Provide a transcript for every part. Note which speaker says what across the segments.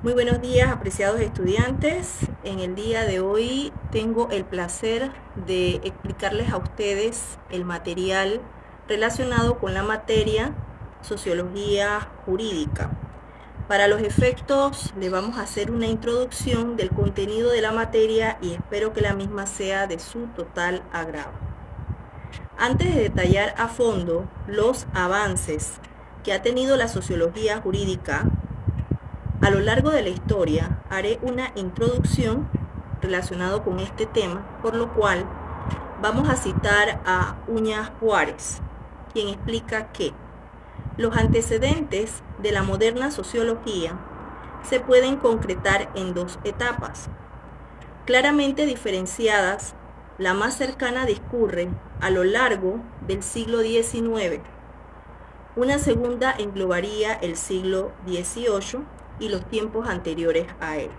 Speaker 1: Muy buenos días, apreciados estudiantes. En el día de hoy tengo el placer de explicarles a ustedes el material relacionado con la materia Sociología Jurídica. Para los efectos, le vamos a hacer una introducción del contenido de la materia y espero que la misma sea de su total agrado. Antes de detallar a fondo los avances que ha tenido la sociología jurídica, a lo largo de la historia haré una introducción relacionada con este tema, por lo cual vamos a citar a Uñas Juárez, quien explica que los antecedentes de la moderna sociología se pueden concretar en dos etapas, claramente diferenciadas. La más cercana discurre a lo largo del siglo XIX. Una segunda englobaría el siglo XVIII y los tiempos anteriores a él.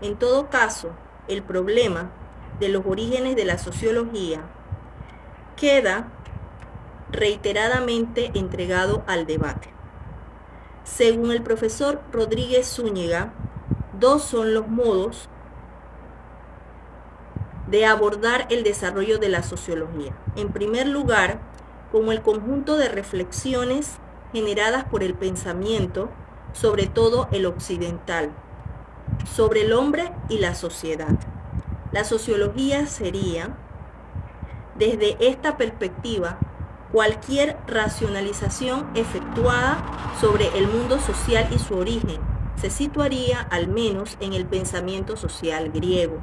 Speaker 1: En todo caso, el problema de los orígenes de la sociología queda reiteradamente entregado al debate. Según el profesor Rodríguez Zúñiga, dos son los modos de abordar el desarrollo de la sociología. En primer lugar, como el conjunto de reflexiones generadas por el pensamiento, sobre todo el occidental, sobre el hombre y la sociedad. La sociología sería, desde esta perspectiva, cualquier racionalización efectuada sobre el mundo social y su origen se situaría al menos en el pensamiento social griego.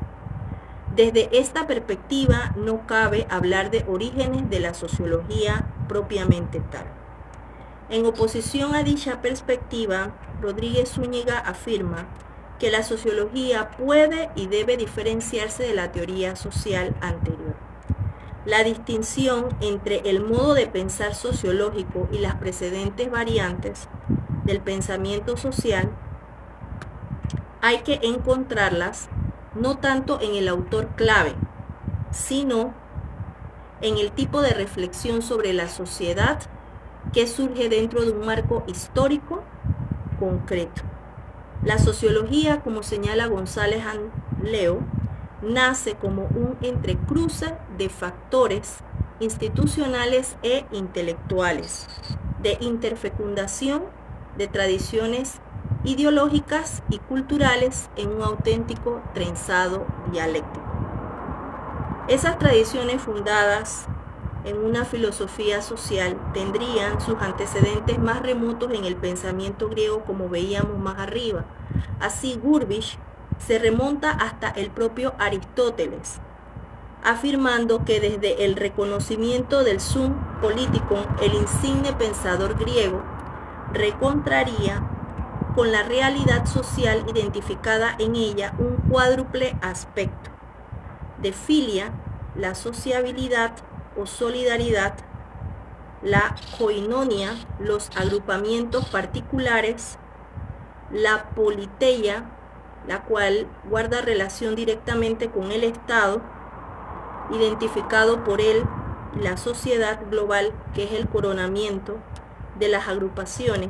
Speaker 1: Desde esta perspectiva no cabe hablar de orígenes de la sociología propiamente tal. En oposición a dicha perspectiva, Rodríguez Zúñiga afirma que la sociología puede y debe diferenciarse de la teoría social anterior. La distinción entre el modo de pensar sociológico y las precedentes variantes del pensamiento social hay que encontrarlas no tanto en el autor clave, sino en el tipo de reflexión sobre la sociedad que surge dentro de un marco histórico concreto. La sociología, como señala González Leo, nace como un entrecruce de factores institucionales e intelectuales, de interfecundación de tradiciones ideológicas y culturales en un auténtico trenzado dialéctico. Esas tradiciones fundadas en una filosofía social tendrían sus antecedentes más remotos en el pensamiento griego, como veíamos más arriba. Así, Gurbich se remonta hasta el propio Aristóteles, afirmando que desde el reconocimiento del sum politicum, el insigne pensador griego recontraría con la realidad social identificada en ella un cuádruple aspecto: de filia, la sociabilidad o solidaridad; la koinonia, los agrupamientos particulares; la politeia, la cual guarda relación directamente con el Estado, identificado por él; la sociedad global, que es el coronamiento de las agrupaciones;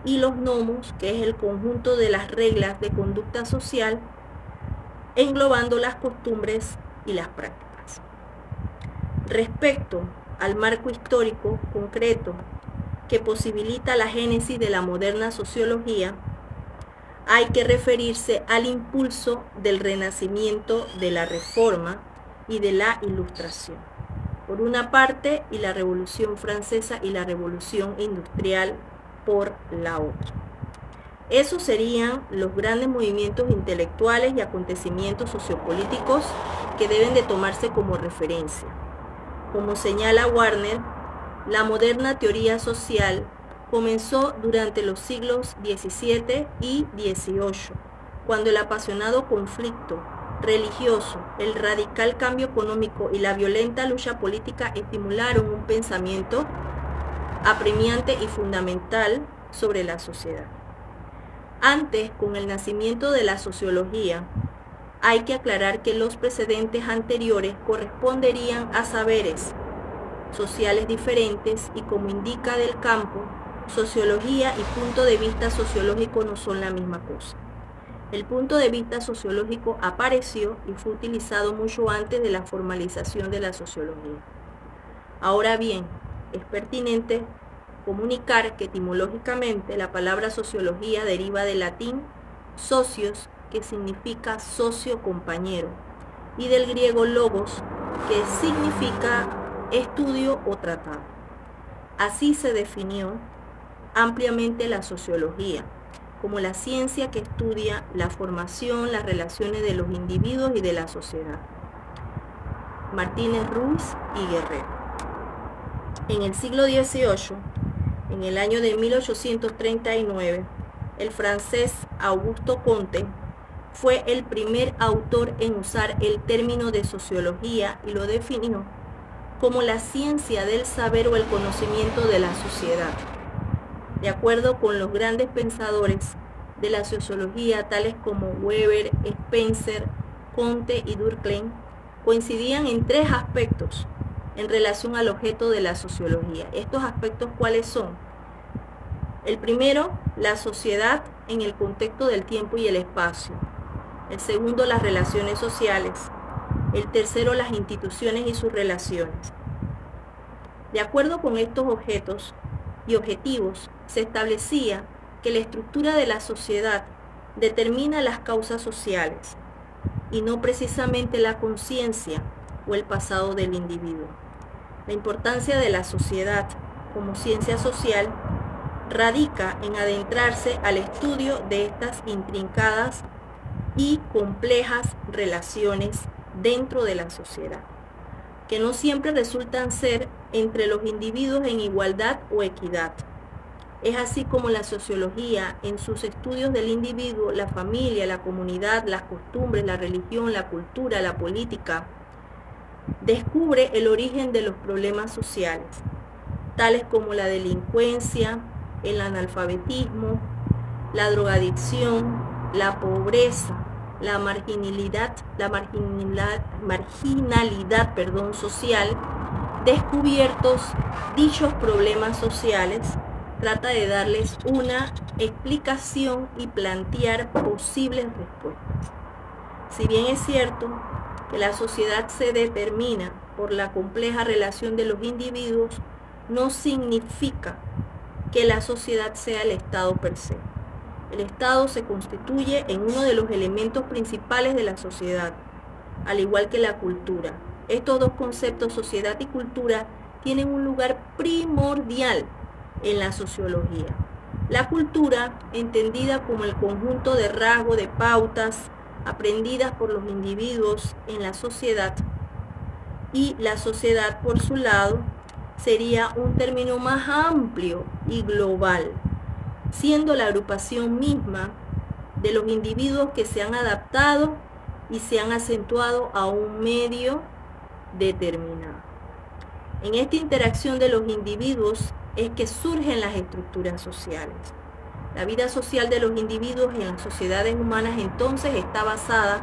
Speaker 1: y los nomos, que es el conjunto de las reglas de conducta social, englobando las costumbres y las prácticas. Respecto al marco histórico concreto que posibilita la génesis de la moderna sociología, hay que referirse al impulso del Renacimiento, de la Reforma y de la Ilustración, por una parte, y la Revolución Francesa y la Revolución Industrial por la otra. Esos serían los grandes movimientos intelectuales y acontecimientos sociopolíticos que deben de tomarse como referencia. Como señala Warner, la moderna teoría social comenzó durante los siglos XVII y XVIII, cuando el apasionado conflicto religioso, el radical cambio económico y la violenta lucha política estimularon un pensamiento apremiante y fundamental sobre la sociedad. Antes, con el nacimiento de la sociología, hay que aclarar que los precedentes anteriores corresponderían a saberes sociales diferentes y, como indica Del Campo, Sociología y punto de vista sociológico no son la misma cosa. El punto de vista sociológico apareció y fue utilizado mucho antes de la formalización de la sociología. Ahora bien, es pertinente comunicar que etimológicamente la palabra sociología deriva del latín socios, que significa socio compañero, y del griego logos, que significa estudio o tratado. Así se definió ampliamente la sociología, como la ciencia que estudia la formación, las relaciones de los individuos y de la sociedad. Martínez Ruiz y Guerrero. En el siglo XVIII, en el año de 1839, el francés Auguste Comte fue el primer autor en usar el término de sociología y lo definió como la ciencia del saber o el conocimiento de la sociedad. De acuerdo con los grandes pensadores de la sociología, tales como Weber, Spencer, Comte y Durkheim, coincidían en tres aspectos en relación al objeto de la sociología. ¿Estos aspectos cuáles son? El primero, la sociedad en el contexto del tiempo y el espacio. El segundo, las relaciones sociales. El tercero, las instituciones y sus relaciones. De acuerdo con estos objetos y objetivos, se establecía que la estructura de la sociedad determina las causas sociales y no precisamente la conciencia o el pasado del individuo. La importancia de la sociedad como ciencia social radica en adentrarse al estudio de estas intrincadas y complejas relaciones dentro de la sociedad, que no siempre resultan ser entre los individuos en igualdad o equidad. Es así como la sociología, en sus estudios del individuo, la familia, la comunidad, las costumbres, la religión, la cultura, la política, descubre el origen de los problemas sociales, tales como la delincuencia, el analfabetismo, la drogadicción, la pobreza, la marginalidad social. Descubiertos dichos problemas sociales, trata de darles una explicación y plantear posibles respuestas. Si bien es cierto que la sociedad se determina por la compleja relación de los individuos, no significa que la sociedad sea el Estado per se. El Estado se constituye en uno de los elementos principales de la sociedad, al igual que la cultura. Estos dos conceptos, sociedad y cultura, tienen un lugar primordial en la sociología. La cultura, entendida como el conjunto de rasgos, de pautas aprendidas por los individuos en la sociedad, y la sociedad, por su lado, sería un término más amplio y global, siendo la agrupación misma de los individuos que se han adaptado y se han acentuado a un medio determinado. En esta interacción de los individuos es que surgen las estructuras sociales. La vida social de los individuos en las sociedades humanas entonces está basada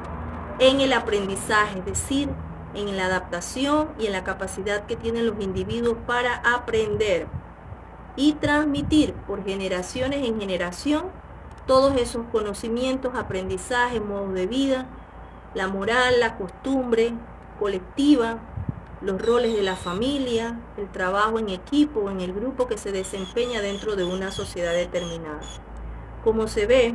Speaker 1: en el aprendizaje, es decir, en la adaptación y en la capacidad que tienen los individuos para aprender y transmitir por generaciones en generación todos esos conocimientos, aprendizajes, modos de vida, la moral, la costumbre colectiva, los roles de la familia, el trabajo en equipo o en el grupo que se desempeña dentro de una sociedad determinada. Como se ve,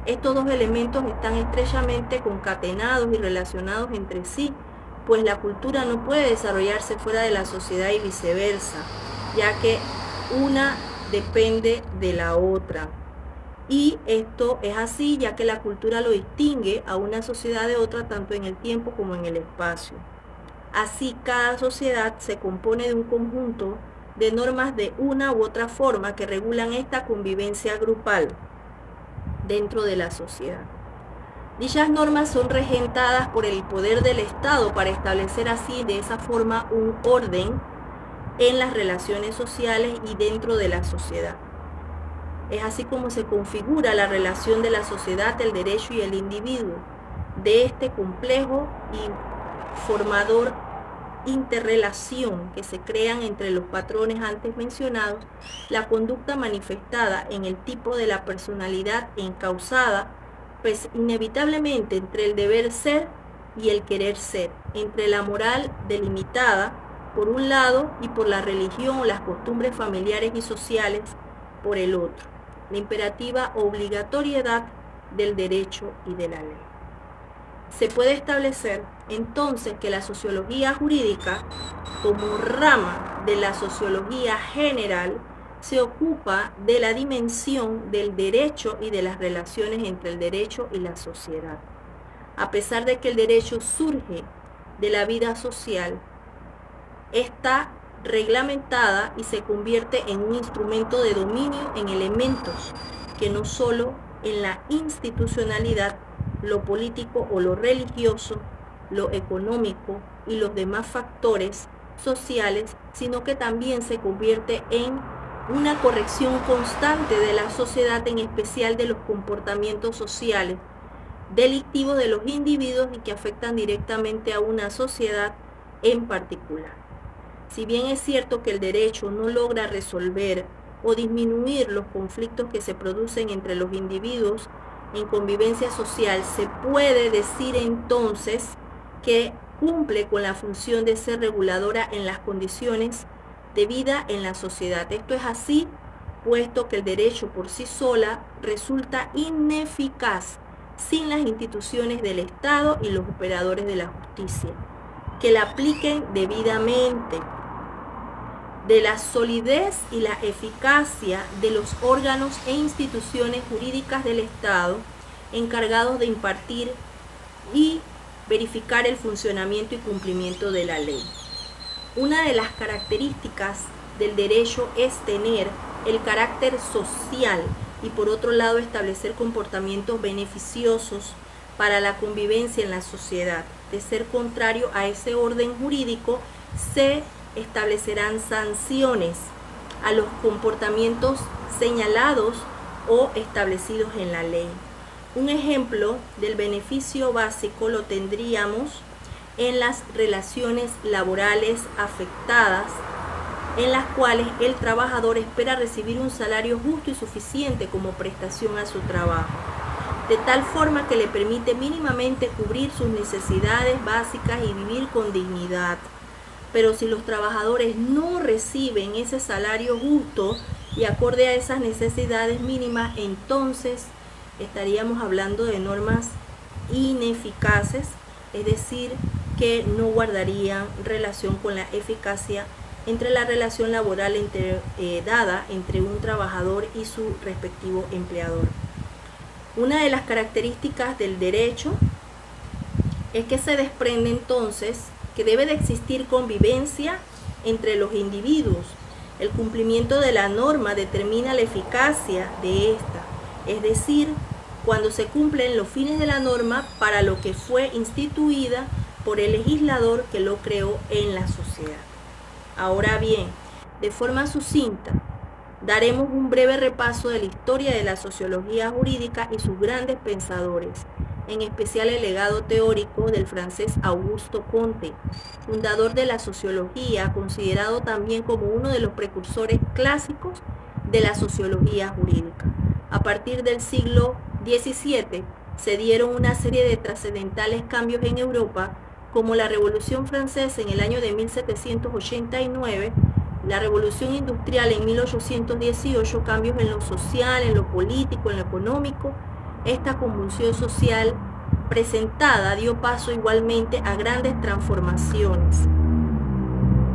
Speaker 1: estos dos elementos están estrechamente concatenados y relacionados entre sí, pues la cultura no puede desarrollarse fuera de la sociedad y viceversa, ya que una depende de la otra. Y esto es así, ya que la cultura lo distingue a una sociedad de otra tanto en el tiempo como en el espacio. Así, cada sociedad se compone de un conjunto de normas de una u otra forma que regulan esta convivencia grupal dentro de la sociedad. Dichas normas son regentadas por el poder del Estado para establecer así de esa forma un orden en las relaciones sociales y dentro de la sociedad. Es así como se configura la relación de la sociedad, el derecho y el individuo, de este complejo y formador interrelación que se crean entre los patrones antes mencionados, la conducta manifestada en el tipo de la personalidad encauzada, pues inevitablemente entre el deber ser y el querer ser, entre la moral delimitada por un lado y por la religión o las costumbres familiares y sociales por el otro, la imperativa obligatoriedad del derecho y de la ley. Se puede establecer entonces que la sociología jurídica, como rama de la sociología general, se ocupa de la dimensión del derecho y de las relaciones entre el derecho y la sociedad. A pesar de que el derecho surge de la vida social, está reglamentada y se convierte en un instrumento de dominio en elementos que no solo en la institucionalidad, lo político o lo religioso, lo económico y los demás factores sociales, sino que también se convierte en una corrección constante de la sociedad, en especial de los comportamientos sociales delictivos de los individuos y que afectan directamente a una sociedad en particular. Si bien es cierto que el derecho no logra resolver o disminuir los conflictos que se producen entre los individuos en convivencia social, se puede decir entonces que cumple con la función de ser reguladora en las condiciones de vida en la sociedad. Esto es así, puesto que el derecho por sí sola resulta ineficaz sin las instituciones del Estado y los operadores de la justicia, que la apliquen debidamente. De la solidez y la eficacia de los órganos e instituciones jurídicas del Estado encargados de impartir y verificar el funcionamiento y cumplimiento de la ley. Una de las características del derecho es tener el carácter social y por otro lado establecer comportamientos beneficiosos para la convivencia en la sociedad. De ser contrario a ese orden jurídico, se establecerán sanciones a los comportamientos señalados o establecidos en la ley. Un ejemplo del beneficio básico lo tendríamos en las relaciones laborales afectadas, en las cuales el trabajador espera recibir un salario justo y suficiente como prestación a su trabajo, de tal forma que le permite mínimamente cubrir sus necesidades básicas y vivir con dignidad. Pero si los trabajadores no reciben ese salario justo y acorde a esas necesidades mínimas, entonces estaríamos hablando de normas ineficaces, es decir, que no guardarían relación con la eficacia entre la relación laboral dada entre un trabajador y su respectivo empleador. Una de las características del derecho es que se desprende entonces que debe de existir convivencia entre los individuos. El cumplimiento de la norma determina la eficacia de esta, es decir, cuando se cumplen los fines de la norma para lo que fue instituida por el legislador que lo creó en la sociedad. Ahora bien, de forma sucinta, daremos un breve repaso de la historia de la sociología jurídica y sus grandes pensadores, en especial el legado teórico del francés Auguste Comte, fundador de la sociología, considerado también como uno de los precursores clásicos de la sociología jurídica. A partir del siglo XVII se dieron una serie de trascendentales cambios en Europa, como la Revolución Francesa en el año de 1789, la Revolución Industrial en 1818, cambios en lo social, en lo político, en lo económico. Esta convulsión social presentada dio paso igualmente a grandes transformaciones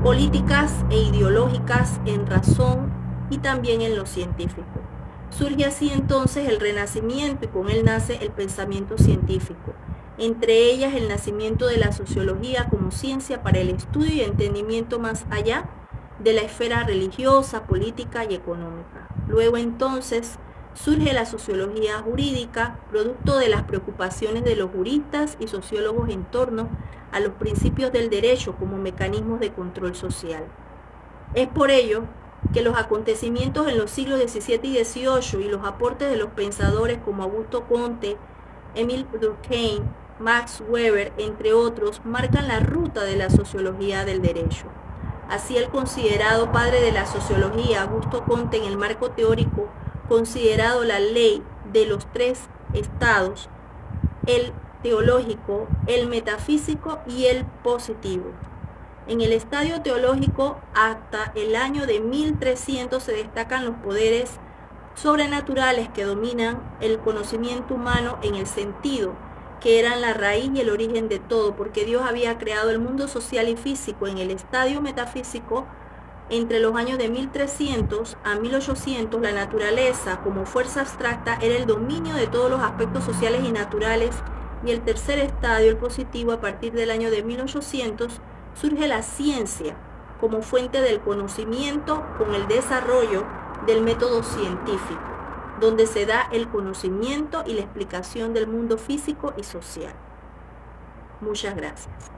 Speaker 1: políticas e ideológicas en razón y también en lo científico. Surge así entonces el Renacimiento y con él nace el pensamiento científico, entre ellas el nacimiento de la sociología como ciencia para el estudio y entendimiento más allá de la esfera religiosa, política y económica. Luego entonces surge la sociología jurídica, producto de las preocupaciones de los juristas y sociólogos en torno a los principios del derecho como mecanismos de control social. Es por ello que los acontecimientos en los siglos XVII y XVIII y los aportes de los pensadores como Auguste Comte, Émile Durkheim Max Weber, entre otros, marcan la ruta de la sociología del derecho. Así el considerado padre de la sociología, Augusto Comte, en el marco teórico considerado la ley de los tres estados, el teológico, el metafísico y el positivo. En el estadio teológico, hasta el año de 1300 se destacan los poderes sobrenaturales que dominan el conocimiento humano en el sentido que eran la raíz y el origen de todo, porque Dios había creado el mundo social y físico. En el estadio metafísico, entre los años de 1300 a 1800, la naturaleza como fuerza abstracta era el dominio de todos los aspectos sociales y naturales, y el tercer estadio, el positivo, a partir del año de 1800, surge la ciencia como fuente del conocimiento con el desarrollo del método científico, donde se da el conocimiento y la explicación del mundo físico y social. Muchas gracias.